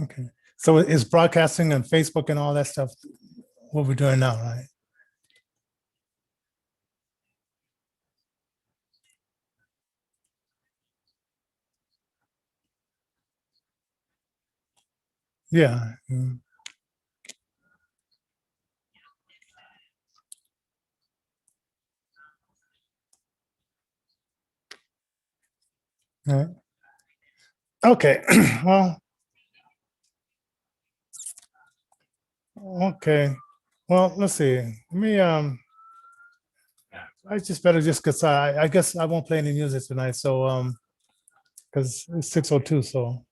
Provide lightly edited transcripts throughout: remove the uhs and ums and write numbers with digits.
Okay. So it's broadcasting on Facebook and all that stuff, what we're doing now, right? Yeah. Yeah. Okay. Well, okay. Well, let's see. Let me I just better just cause I guess I won't play any music tonight. So because it's 6:02. So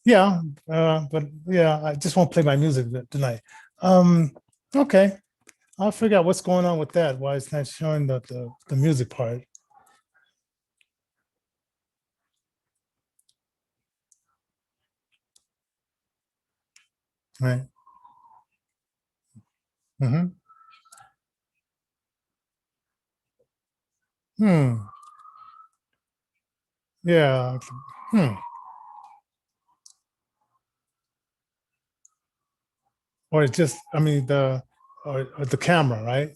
yeah, but yeah, I just won't play my music tonight. Um, okay. I'll figure out what's going on with that. Why it's not showing the music part. Right. Mm-hmm. Hmm. Yeah. Hmm. Or it's just, I mean, or the camera, right?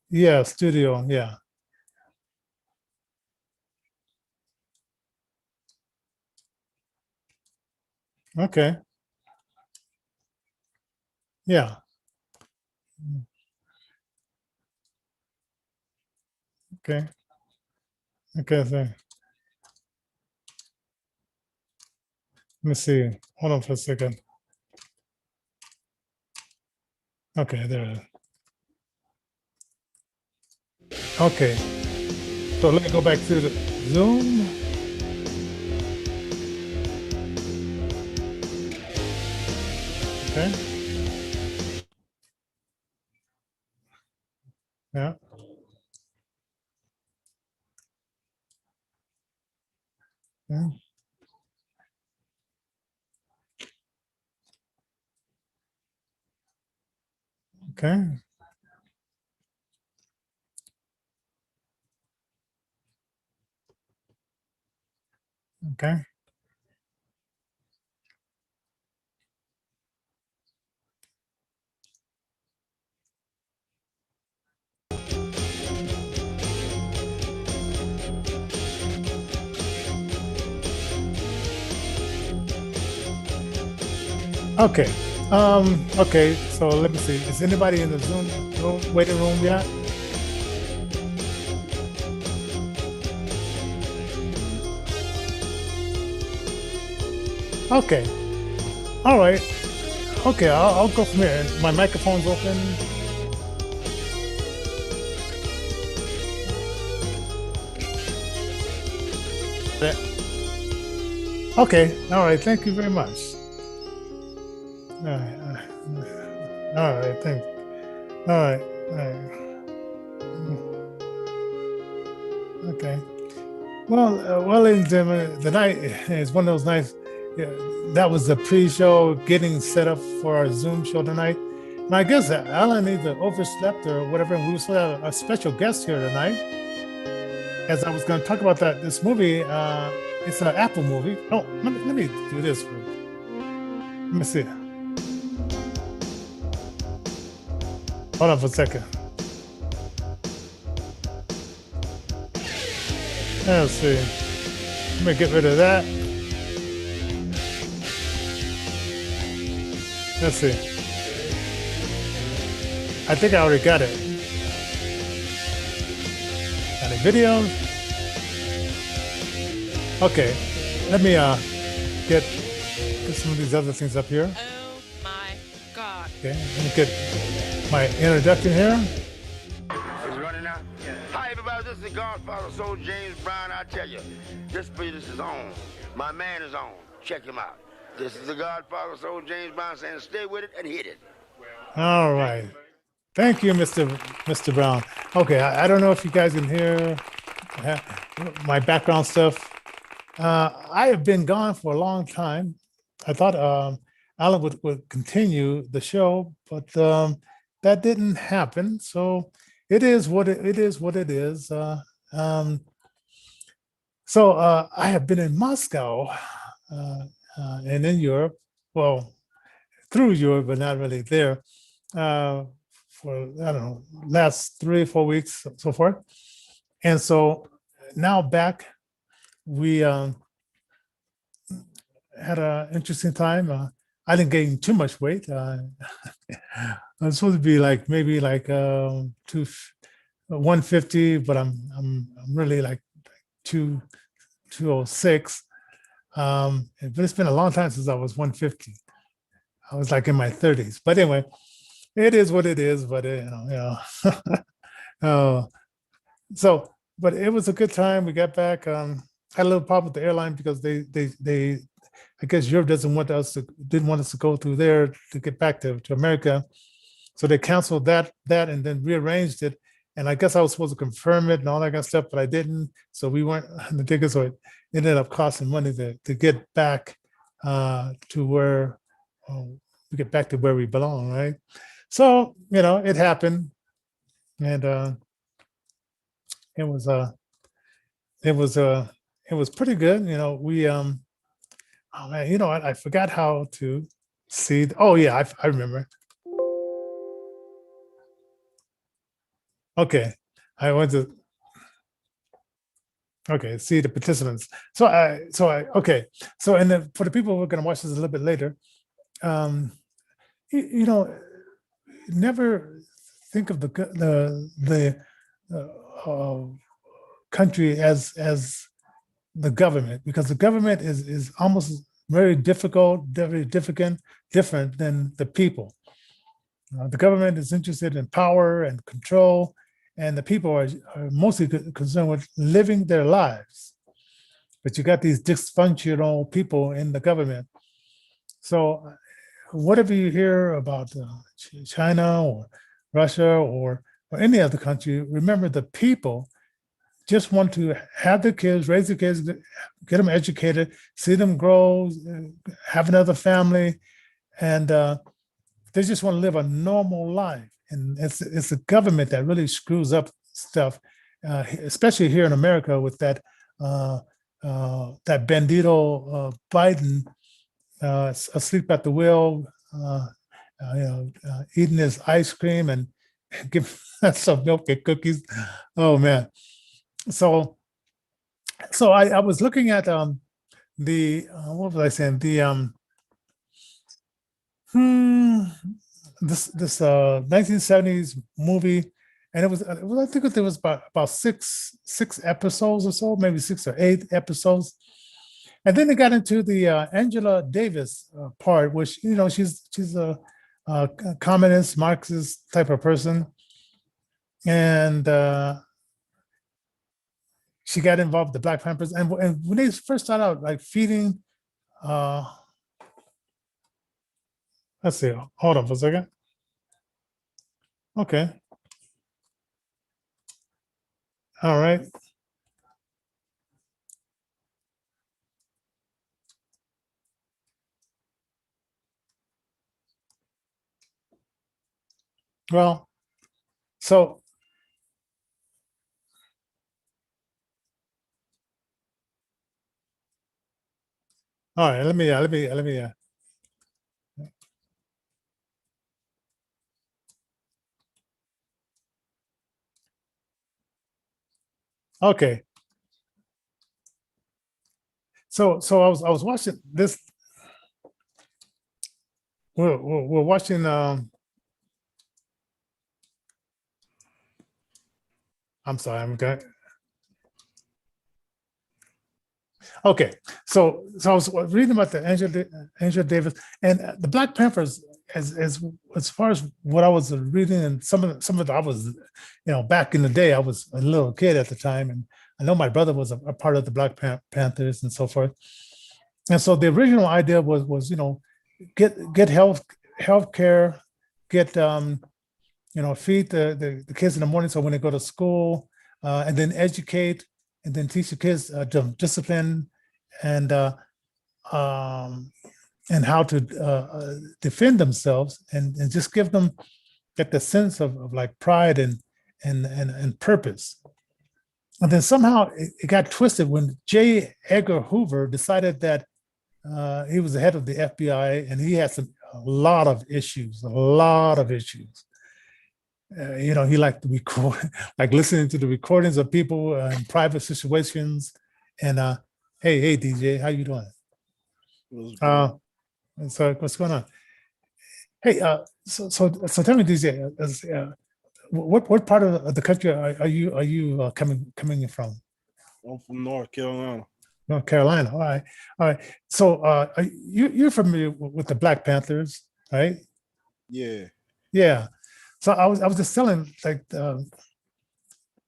Yeah, studio. Yeah. Okay. Yeah. Okay. Okay. So let me see. Hold on for a second. Okay, there it is. Okay. So let me go back to the Zoom. Okay. Yeah. Yeah. Okay. Okay. Okay. Okay. So let me see. Is anybody in the Zoom waiting room yet? Okay. All right. Okay. I'll go from here. My microphone's open. Okay. All right. Thank you very much. All right. All right. Thanks. All right. All right. Okay. Well, ladies and gentlemen, the night is one of those nights. Yeah, that was the pre-show, getting set up for our Zoom show tonight. And I guess Alan either overslept or whatever. And we still have a special guest here tonight. As I was going to talk about this movie, it's an Apple movie. Oh, let me do this. Let me see. Hold on for a second. Let's see. Let me get rid of that. Let's see. I think I already got it. Any videos? Okay. Let me get some of these other things up here. Oh my God. Okay. Let me get my introduction here. Is it running now? Yeah. Hi everybody, this is the Godfather Soul James Brown. I tell you, this business is on. My man is on. Check him out. This is the Godfather Soul James Brown saying stay with it and hit it. All right. Thank you, Mr. Brown. Okay, I don't know if you guys can hear uh, my background stuff. I have been gone for a long time. I thought Alan would continue the show, but that didn't happen. So it is what it is. What it is. Um, I have been in Moscow and in Europe. Well, through Europe, but not really there. For I don't know, last 3 or 4 weeks, so forth. And so now back, we had an interesting time. I didn't gain too much weight. I'm supposed to be like maybe like 150, but I'm really like 206. But it's been a long time since I was 150. I was like in my 30s. But anyway, it is what it is. But uh, so, but it was a good time. We got back. Had a little problem with the airline because they I guess Europe didn't want us to go through there to get back to America. So they canceled that and then rearranged it. And I guess I was supposed to confirm it and all that kind of stuff, but I didn't. So we weren't on the ticket. So it ended up costing money to get back to where we get back to where we belong, right? So, it happened. And it was it was it was pretty good. We oh man, I forgot how to see. Oh yeah, I remember. Okay, I went to see the participants. Okay. So and then for the people who are going to watch this a little bit later, um, you know, never think of the country as the government, because the government is almost very different than the people. The government is interested in power and control, and the people are mostly concerned with living their lives. But you got these dysfunctional people in the government. So whatever you hear about China or Russia or any other country, remember the people just want to have their kids, raise their kids, get them educated, see them grow, have another family, and they just want to live a normal life. And it's the government that really screws up stuff, especially here in America with that bandito Biden asleep at the wheel, eating his ice cream and giving some milk and cookies. Oh man! So I was looking at the what was I saying? The this 1970s movie, and it was I think there was about six episodes or so, maybe 6 or 8 episodes, and then they got into the Angela Davis part, which she's a communist Marxist type of person, and she got involved with the Black Panthers, and when they first started out like feeding. Let's see. Hold on for a second. Okay. All right. Well, so all right. Let me. Okay. So I was watching this. We're watching. I'm sorry. I'm going. Okay. So I was reading about the Angela Davis and the Black Panthers. As far as what I was reading, and some of it, I was, back in the day, I was a little kid at the time, and I know my brother was a part of the Black Panthers and so forth. And so the original idea was get health care, get feed the kids in the morning so when they go to school, and then educate, and then teach the kids discipline and how to defend themselves, and just give them get the sense of like pride and purpose. And then somehow it got twisted when J. Edgar Hoover decided that he was the head of the FBI, and he had a lot of issues. He liked to record, like listening to the recordings of people in private situations. And hey, DJ, how you doing? So what's going on? Hey, so tell me, DJ, what part of the country are you coming from? I'm from North Carolina. North Carolina. All right. So you're familiar with the Black Panthers, right? Yeah. Yeah. So I was just telling, like,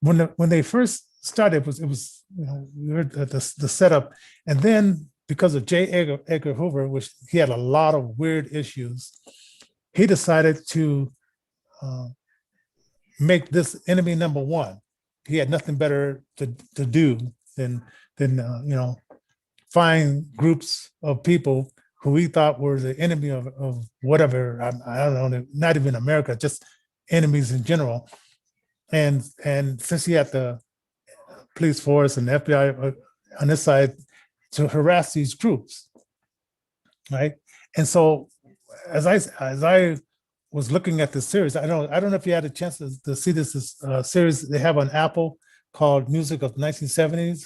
when they first started, it was we heard the setup, and then because of J. Edgar Hoover, which he had a lot of weird issues, he decided to make this enemy number one. He had nothing better to do than find groups of people who he thought were the enemy of whatever, I don't know, not even America, just enemies in general. And since he had the police force and the FBI on his side to harass these groups, right? And so as I was looking at this series, I don't know if you had a chance to see this series they have on Apple called Music of 1970s.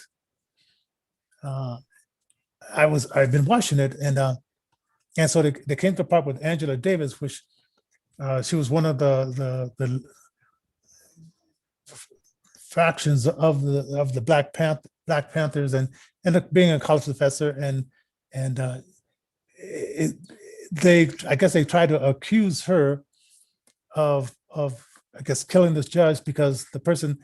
I've been watching it, and so they came to a part with Angela Davis, which she was one of the factions of the Black Panthers, and ended up being a college professor, and I guess they tried to accuse her of I guess killing this judge, because the person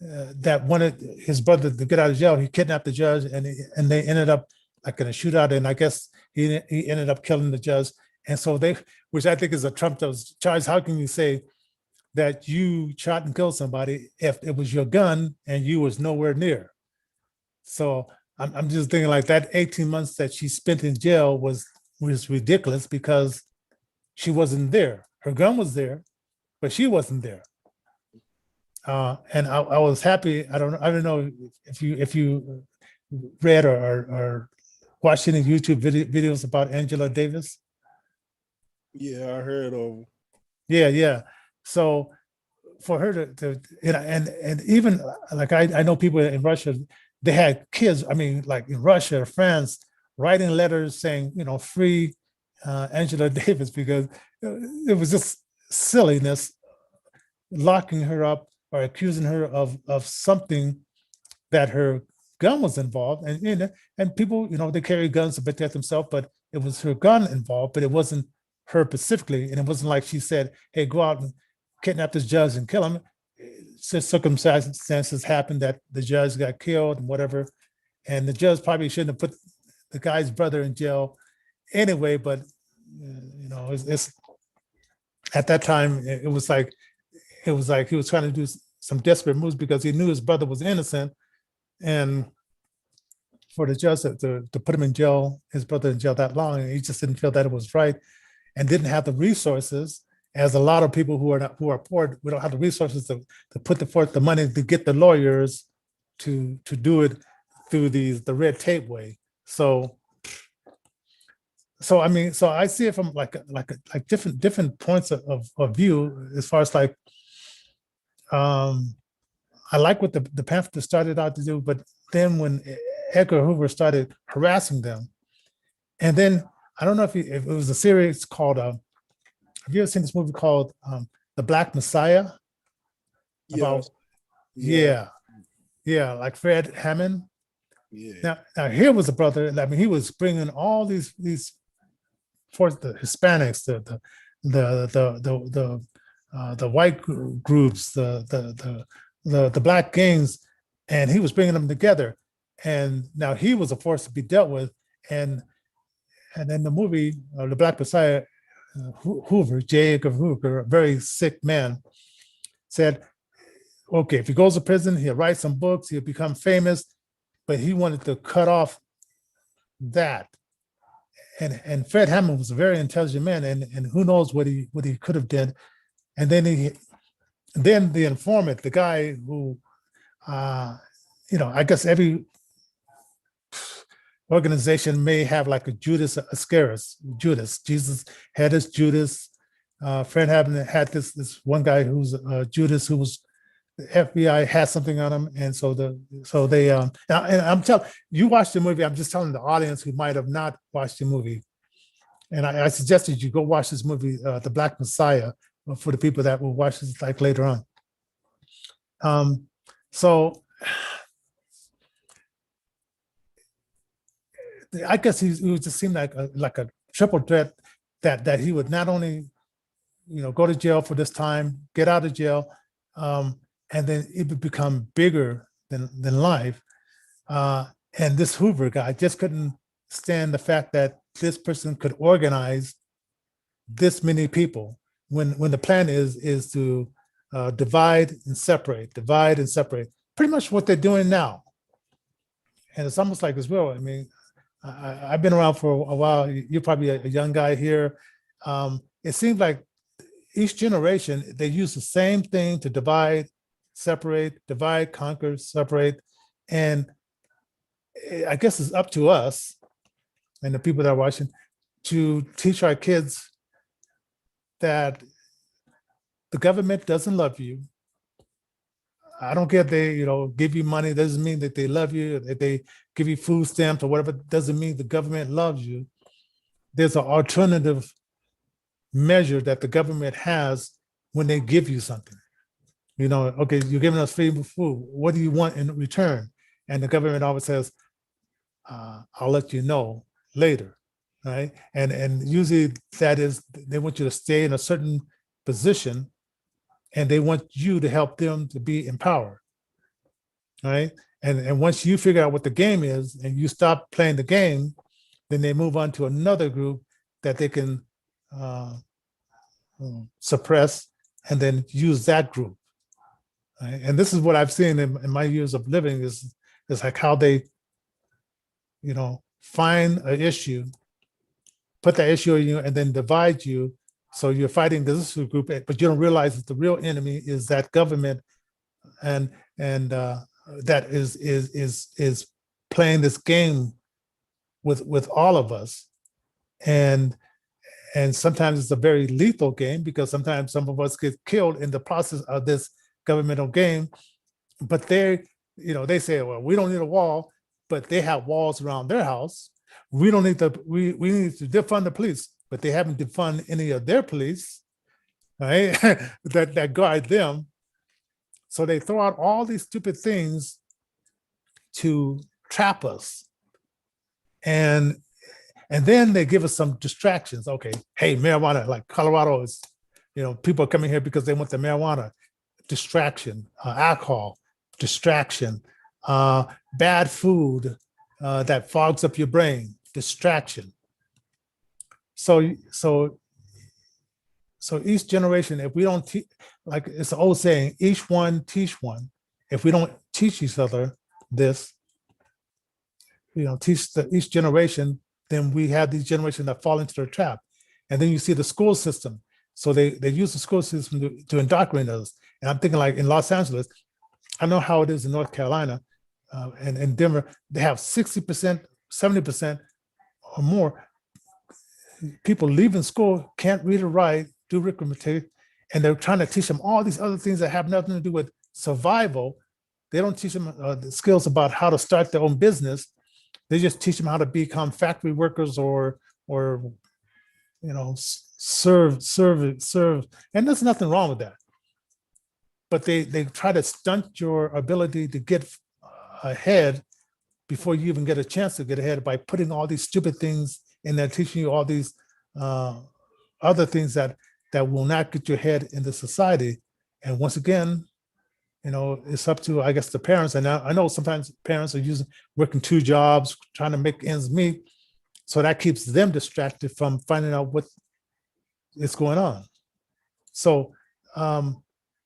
that wanted his brother to get out of jail, he kidnapped the judge, and they ended up like in a shootout, and I guess he ended up killing the judge. And so which I think is a Trump charge. How can you say that you shot and killed somebody if it was your gun and you was nowhere near? So I'm just thinking like that 18 months that she spent in jail was ridiculous, because she wasn't there. Her gun was there, but she wasn't there. And I was happy. I don't know if you read or watched any YouTube videos about Angela Davis. Yeah, I heard of. Yeah. So for her to and even like I know people in Russia, they had kids. I mean, like in Russia, France, writing letters saying, free Angela Davis, because it was just silliness, locking her up or accusing her of something that her gun was involved. And people, they carry guns to protect themselves, but it was her gun involved, but it wasn't her specifically. And it wasn't like she said, hey, go out and kidnap this judge and kill him. Circumstances happened that the judge got killed and whatever. And the judge probably shouldn't have put the guy's brother in jail anyway, but it's at that time it was like he was trying to do some desperate moves because he knew his brother was innocent, and for the judge to put him in jail, his brother in jail that long, and he just didn't feel that it was right, and didn't have the resources, as a lot of people who are poor, we don't have the resources to put forth the money to get the lawyers to do it through the red tape way. So I mean, so I see it from like different points of view, as far as like, I like what the Panthers started out to do, but then when Edgar Hoover started harassing them, and then I don't know if it was a series called, have you ever seen this movie called The Black Messiah? About, yeah, like Fred Hammond. Yeah. Now here was a brother. I mean, he was bringing all these for the Hispanics, the white groups, the black gangs, and he was bringing them together. And now he was a force to be dealt with. And in the movie, The Black Messiah, Hoover, J. Edgar Hoover, a very sick man, said, okay, if he goes to prison, he'll write some books, he'll become famous, but he wanted to cut off that. And Fred Hammond was a very intelligent man, and who knows what he could have done. And then the informant, the guy who, I guess every organization may have like a Judas Iscariot. Jesus had his Judas. Fred Hammond had this one guy who's Judas, who was the FBI had something on him, and so they and I'm telling you, watch the movie. I'm just telling the audience who might have not watched the movie, and I suggested you go watch this movie, The Black Messiah, for the people that will watch this like later on. So I guess he would just seem like a triple threat that he would not only go to jail for this time, get out of jail. And then it would become bigger than life. And this Hoover guy just couldn't stand the fact that this person could organize this many people when the plan is to divide and separate. Pretty much what they're doing now. And it's almost like as well, I mean, I've been around for a while. You're probably a young guy here. It seems like each generation, they use the same thing to divide, separate, divide, conquer, separate. And I guess it's up to us and the people that are watching to teach our kids that the government doesn't love you. I don't care if they, give you money, doesn't mean that they love you, that they give you food stamps or whatever, doesn't mean the government loves you. There's an alternative measure that the government has when they give you something. Okay, you're giving us free food. What do you want in return? And the government always says, I'll let you know later, right? And usually that is, they want you to stay in a certain position and they want you to help them to be in power, right? And once you figure out what the game is and you stop playing the game, then they move on to another group that they can suppress and then use that group. Right? And this is what I've seen in my years of living is like how they, find an issue, put that issue in you, and then divide you. So you're fighting this group, but you don't realize that the real enemy is that government, and that is playing this game with all of us, and sometimes it's a very lethal game because sometimes some of us get killed in the process of this governmental game. But they say, well, we don't need a wall, but they have walls around their house. We don't need we need to defund the police, but they haven't defunded any of their police, right? that guard them. So they throw out all these stupid things to trap us. And then they give us some distractions. Okay, hey, marijuana, like Colorado is, people are coming here because they want the marijuana. Distraction, alcohol, distraction, bad food that fogs up your brain, distraction. So each generation, if we don't like it's an old saying, each one teach one. If we don't teach each other this, teach each generation, then we have these generations that fall into the trap. And then you see the school system. So they use the school system to indoctrinate us. And I'm thinking like in Los Angeles, I know how it is in North Carolina and in Denver, they have 60%, 70% or more people leaving school, can't read or write, do arithmetic, and they're trying to teach them all these other things that have nothing to do with survival. They don't teach them the skills about how to start their own business. They just teach them how to become factory workers or serve. And there's nothing wrong with that. But they try to stunt your ability to get ahead before you even get a chance to get ahead by putting all these stupid things in there, teaching you all these other things that will not get you ahead in the society. And once again, it's up to, I guess, the parents. And I know sometimes parents are working 2 jobs, trying to make ends meet. So that keeps them distracted from finding out what is going on. So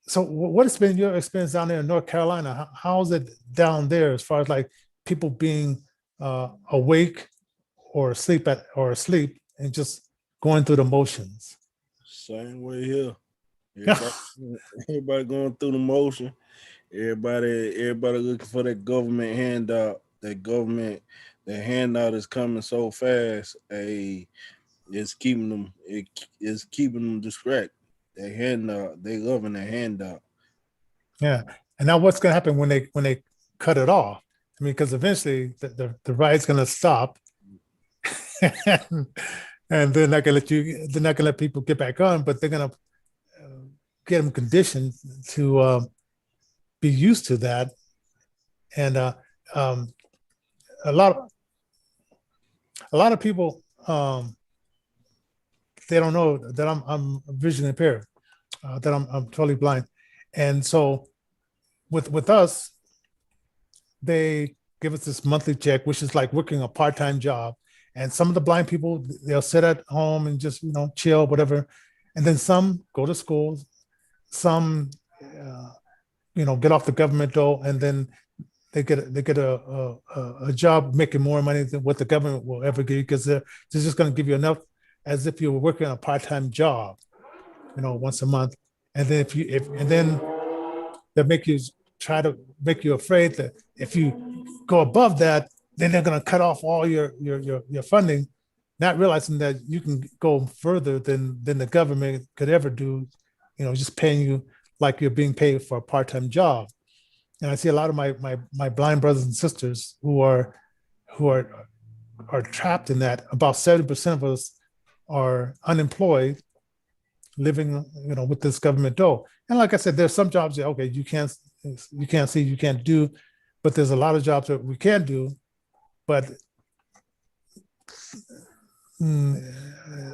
So what has been your experience down there in North Carolina? How's it down there as far as like people being awake or asleep and just going through the motions? Same way here. Everybody, everybody going through the motion. Everybody looking for that government handout. That handout is coming so fast. It's keeping them. It's keeping them distracted. They handout. They loving the handout. Yeah. And now what's going to happen when they cut it off? I mean, because eventually the ride's going to stop, and they're not going to let people get back on, but they're going to get them conditioned to be used to that. And a lot of people they don't know that I'm vision impaired, that I'm totally blind, and so with us, they give us this monthly check, which is like working a part-time job. And some of the blind people, they'll sit at home and just chill, whatever. And then some go to school, some get off the government dole, and then they get a job making more money than what the government will ever give you, because they're just going to give you enough as if you were working a part-time job, once a month. And then then they'll try to make you afraid that if you go above that, then they're going to cut off all your funding, not realizing that you can go further than the government could ever do, just paying you like you're being paid for a part-time job. And I see a lot of my blind brothers and sisters who are trapped in that. About 70% of us are unemployed, living, with this government dole. And like I said, there's some jobs that, okay, you can't see, you can't do, but there's a lot of jobs that we can do, but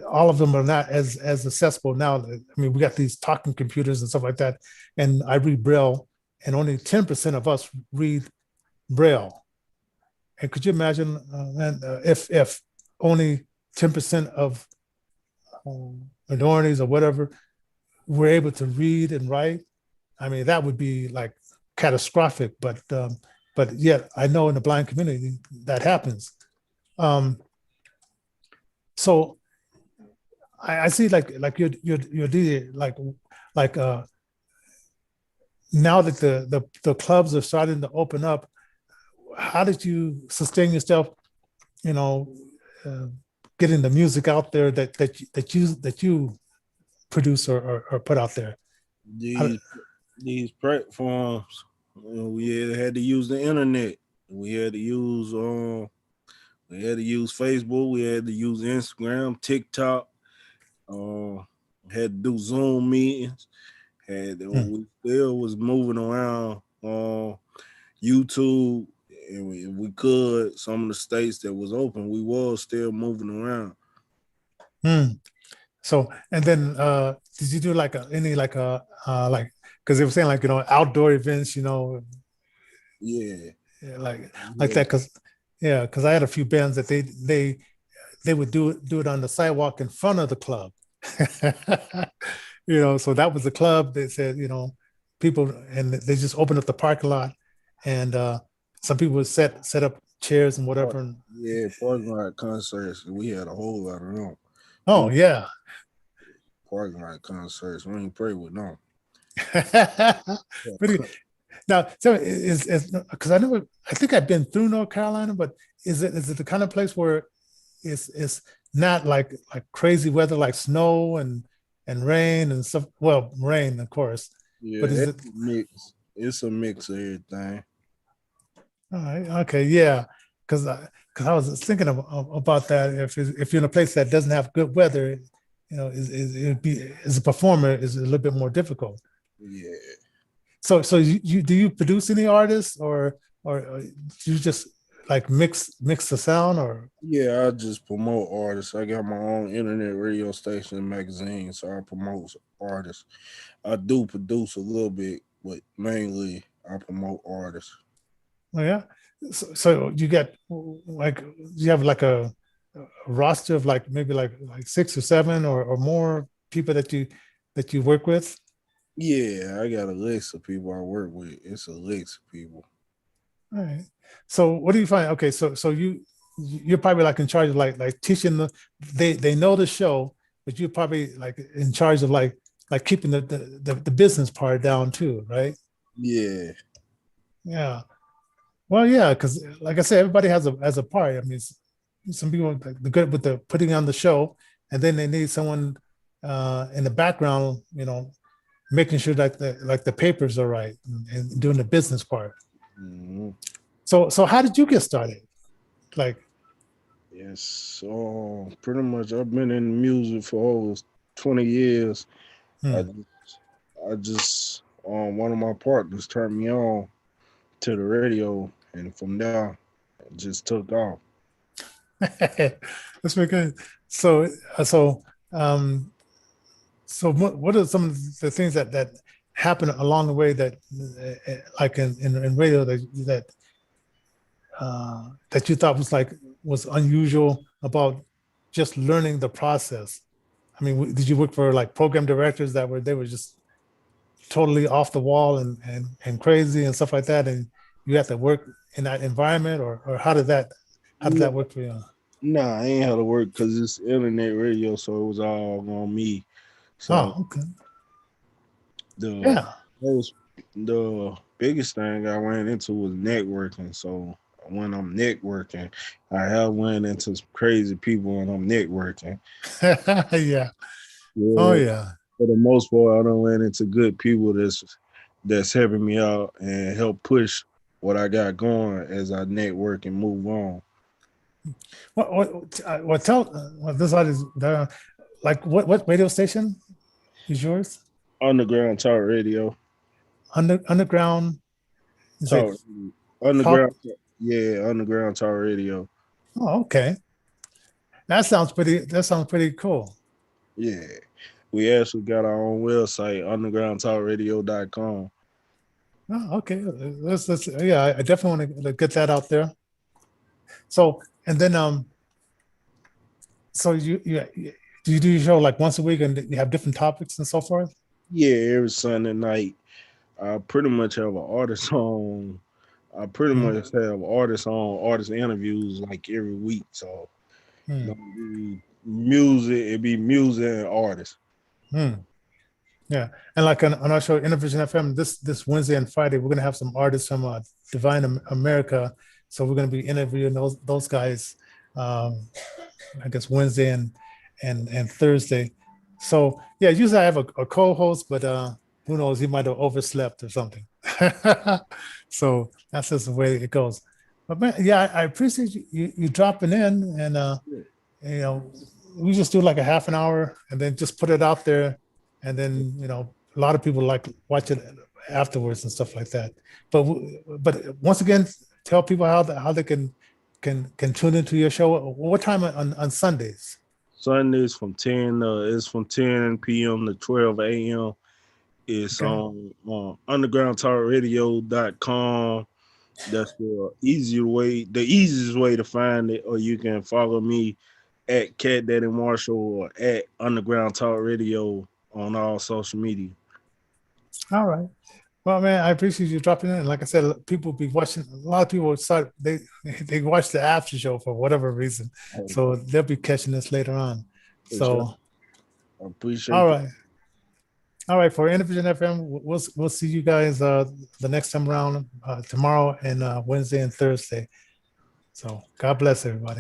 all of them are not as accessible now. I mean, we got these talking computers and stuff like that, and I read Braille, and only 10% of us read Braille. And could you imagine if only 10% of minorities or whatever were able to read and write? I mean, that would be like catastrophic. But yet, I know in the blind community that happens. So I see like you're now that the clubs are starting to open up. How did you sustain yourself? Getting the music out there that you produce or put out there. These platforms, we had to use the internet. We had to use Facebook. We had to use Instagram, TikTok. Had to do Zoom meetings. We still was moving around on YouTube, and we could. Some of the states that was open, we was still moving around. So, and then did you do because they were saying outdoor events, Yeah, like that, because I had a few bands that they would do it on the sidewalk in front of the club. So that was the club. They said, people, and they just opened up the parking lot, and some people would set up chairs and whatever. Yeah, parking lot concerts. We had a whole lot of them. Oh yeah, parking lot concerts. We ain't pray with them. Now, so is because I think I've been through North Carolina, but is it the kind of place where it's not like crazy weather, like snow and rain and stuff? Well, rain, of course. Yeah, but is it mix? It's a mix of everything. All right. Okay. Yeah. Because I was thinking about that. If you're in a place that doesn't have good weather, it'd be, as a performer, is a little bit more difficult. Yeah. So you do you produce any artists or do you just like mix the sound or? Yeah, I just promote artists. I got my own internet radio station and magazine, so I promote artists. I do produce a little bit, but mainly I promote artists. Oh yeah. So you get you have like a roster of maybe like 6 or 7 or more people that you work with? Yeah, I got a list of people I work with. It's a list of people. All right. So what do you find? Okay, so you're probably like in charge of like teaching the they know the show, but you're probably like in charge of like keeping the business part down too, right? Yeah, Yeah. Well, yeah, because like I said, everybody has a part. I mean, some people are good with the putting on the show, and then they need someone in the background, making sure that the papers are right and doing the business part. hmm So how did you get started? Like, yes. So pretty much, I've been in music for over 20 years. I hmm. just, I just one of my partners turned me on to the radio, and from there, it just took off. That's very good. So, so, um, so what are some of the things that happen along the way that, like in radio that you thought was unusual about just learning the process? I mean, did you work for like program directors they were just totally off the wall and crazy and stuff like that, and you have to work in that environment, or how did that No, work for you? nah, I ain't had to work because it's internet radio, so it was all on me. So Oh, okay. the Yeah. most the biggest thing I ran into was networking. So when I'm networking, I have went into some crazy people when I'm networking. Yeah. Oh, Yeah, yeah. for the most part, I don't ran into good people that's helping me out and help push what I got going as I network and move on. What tell what this is like what radio station is yours? Underground talk radio, Underground. Is it talk underground, talk? yeah, underground talk radio. Oh, okay. That sounds pretty cool. Yeah. We actually got our own website, undergroundtalkradio.com. Oh, okay. Yeah, I definitely want to get that out there. So and then so do you do your show like once a week and you have different topics and so forth? Yeah, every Sunday night, I pretty much have an artist on. I pretty Mhm. much have artists on, artist interviews like every week. So Hmm. don't be music, it be music and artists. Hmm. Yeah, and like on our show, Innervision FM, this Wednesday and Friday, we're gonna have some artists from Divine America. So we're gonna be interviewing those guys. Um, I guess Wednesday and Thursday. So yeah, usually I have a co-host, but who knows? He might have overslept or something. So that's just the way it goes. But man, yeah, I appreciate you dropping in, and you know, we just do like a half an hour and then just put it out there, and then a lot of people like watch it afterwards and stuff like that. But once again, tell people how they can tune into your show. What time on Sundays? Sundays from 10 it's from 10 p.m. to 12 a.m. It's Okay. on undergroundtalkradio.com. That's the easiest way to find it, or you can follow me at Cat Daddy Marshall or at Underground Talk Radio on all social media. All right. Well, man, I appreciate you dropping in. Like I said, people be watching. A lot of people start they watch the after show for whatever reason, Hey, so they'll be catching this later on. for sure. So, I all appreciate it. right. All right, for Innervision FM, we'll see you guys the next time around tomorrow and Wednesday and Thursday. So God bless everybody.